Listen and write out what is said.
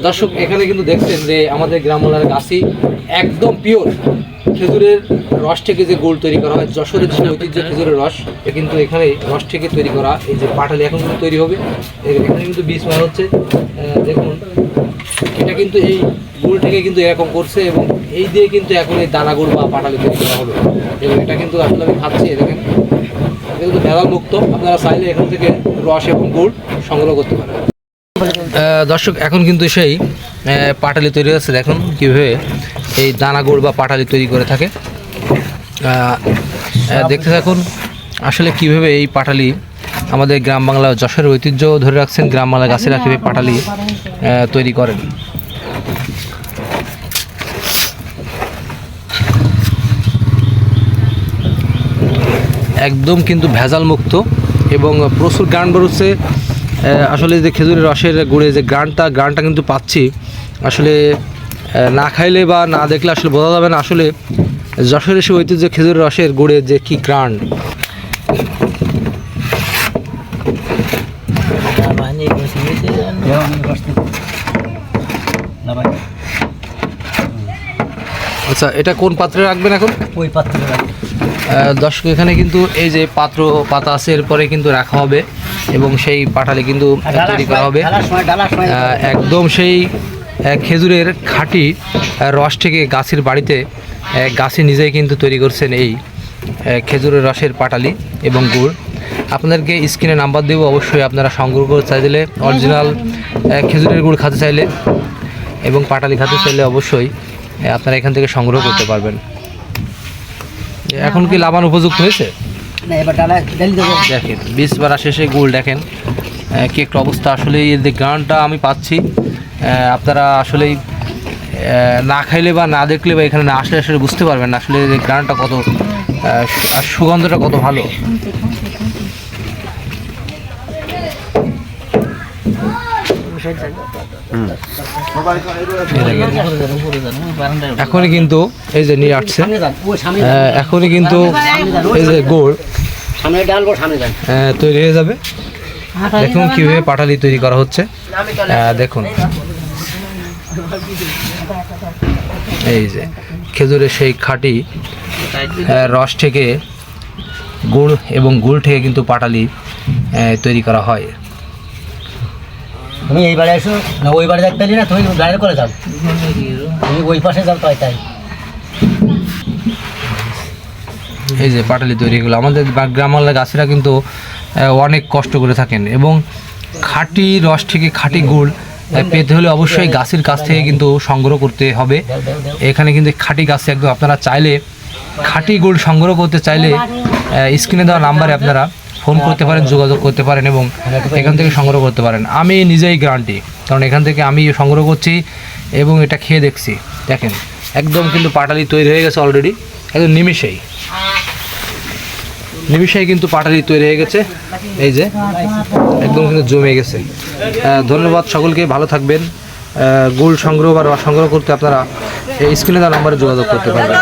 দর্শক এখানে কিন্তু দেখছেন যে আমাদের গ্রামবাংলার গাছি একদম পিওর খেজুরের রস থেকে যে গুড় তৈরি করা হয়, যশোরের যে ঐতিহ্য খেজুরের রস, কিন্তু এখানে রস থেকে তৈরি করা এই যে পাটালি এখন কিন্তু তৈরি হবে। এখানে কিন্তু বীজ মারা হচ্ছে, দেখুন এটা কিন্তু এই গুড় থেকে কিন্তু এরকম করছে এবং এই দিয়ে কিন্তু এখন এই দানা গুড় বা পাটালি তৈরি করা হবে। এবং এটা কিন্তু আসলে আমি খাচ্ছি, দেখেন এটা কিন্তু ভেজাল মুক্ত। আপনারা চাইলে এখান থেকে রস এবং গুড় সংগ্রহ করতে পারেন। দর্শক এখন কিন্তু সেই পাটালি তৈরি হচ্ছে, দেখুন কীভাবে এই দানা গুড় বা পাটালি তৈরি করে থাকে। দেখতে থাকুন আসলে কীভাবে এই পাটালি আমাদের গ্রাম বাংলা যশোরের ঐতিহ্য ধরে রাখছেন, গ্রাম বাংলা গাছেরা কীভাবে পাটালি তৈরি করেন। একদম কিন্তু ভেজাল মুক্ত এবং প্রচুর গান বেরোচ্ছে। আসলে যে খেজুরের রসের গুড়ে যে গ্রানটা কিন্তু পাচ্ছি, আসলে না খাইলে বা না দেখলে আসলে বোঝা যাবে না আসলে যশোরের সে ঐতিহ্য খেজুরের রসের গুড়ে যে কী গ্রান। আচ্ছা, এটা কোন পাত্রে রাখবেন এখন? ওই পাত্রে রাখবেন। দর্শক এখানে কিন্তু এই যে পাতা আছে, এরপরে কিন্তু রাখা হবে এবং সেই পাটালি কিন্তু তৈরি করা হবে। একদম সেই খেজুরের খাঁটি রস থেকে গাছের বাড়িতে গাছে নিজেই কিন্তু তৈরি করছেন এই খেজুরের রসের পাটালি এবং গুড়। আপনাদেরকে স্ক্রিনে নাম্বার দেবো, অবশ্যই আপনারা সংগ্রহ করতে চাইলে, অরিজিনাল খেজুরের গুড় খেতে চাইলে এবং পাটালি খেতে চাইলে অবশ্যই আপনারা এখান থেকে সংগ্রহ করতে পারবেন। এখন কি লাভান উপযুক্ত হয়েছে? দেখেন বীজ বাড়া শেষে গুড় দেখেন কি একটা অবস্থা। আসলে এই যে গানটা আমি পাচ্ছি, আপনারা আসলেই না খাইলে বা না দেখলে বা এখানে না আসলে আসলে বুঝতে পারবেন না আসলে এই গানটা কত আর সুগন্ধটা কত ভালো। এখনই কিন্তু এই যে নিয়ে আসছে, এখনই কিন্তু এই যে গুড় তৈরি হয়ে যাবে। দেখুন কীভাবে পাটালি তৈরি করা হচ্ছে, দেখুন এই যে খেজুরের সেই খাঁটি রস থেকে গুড় এবং গুড় থেকে কিন্তু পাটালি তৈরি করা হয়। তুমি এই বাড়ি আসো না, ওই বাড়ি দেখতে না, তুমি গাড়ি করে যাও, তুমি ওই পাশে যাও। তাই এই যে পাটালি তৈরি হলো আমাদের গ্রাম বাংলার গাছেরা কিন্তু অনেক কষ্ট করে থাকেন এবং খাঁটি রস থেকে খাঁটি গুড় পেতে হলে অবশ্যই গাছের কাছ থেকে কিন্তু সংগ্রহ করতে হবে। এখানে কিন্তু খাঁটি গাছে একদম আপনারা চাইলে খাঁটি গুড় সংগ্রহ করতে চাইলে স্ক্রিনে দেওয়া নাম্বারে আপনারা ফোন করতে পারেন, যোগাযোগ করতে পারেন এবং এখান থেকে সংগ্রহ করতে পারেন। আমি নিজেই গ্যারান্টি, কারণ এখান থেকে আমি সংগ্রহ করছি এবং এটা খেয়ে দেখছি। দেখেন একদম কিন্তু পাটালি তৈরি হয়ে গেছে অলরেডি, একদম নিমিষেই কিন্তু পাটালি তৈরি হয়ে গেছে। এই যে একদম কিন্তু জমে গেছে। ধন্যবাদ সকলকে, ভালো থাকবেন। গুড় সংগ্রহ বা রস সংগ্রহ করতে আপনারা এই স্ক্রিনে দেওয়া নম্বরে যোগাযোগ করতে পারবেন।